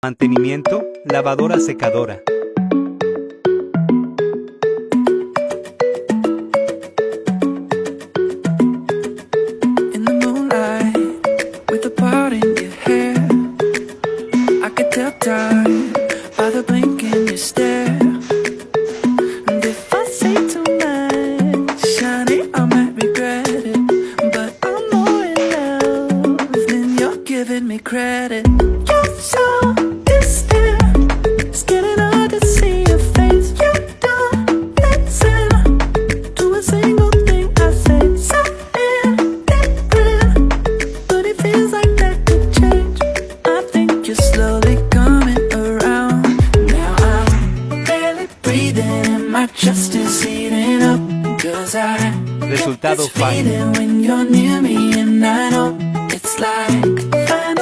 Mantenimiento, lavadora secadora. In the moonlight, with a part in your hair, I could tell time by the blink in your stare. And if I say too much, honey, I might regret it. But I'm more in love than you're giving me credit. You're so distant, it's getting hard to see your face. You don't listen to a single thing I say. Something different, but it feels like that could change. I think you're slowly coming around. Now I'm barely breathing and my chest is heating up. 'Cause Resultado it's final. fading when you're near me, and I know it's like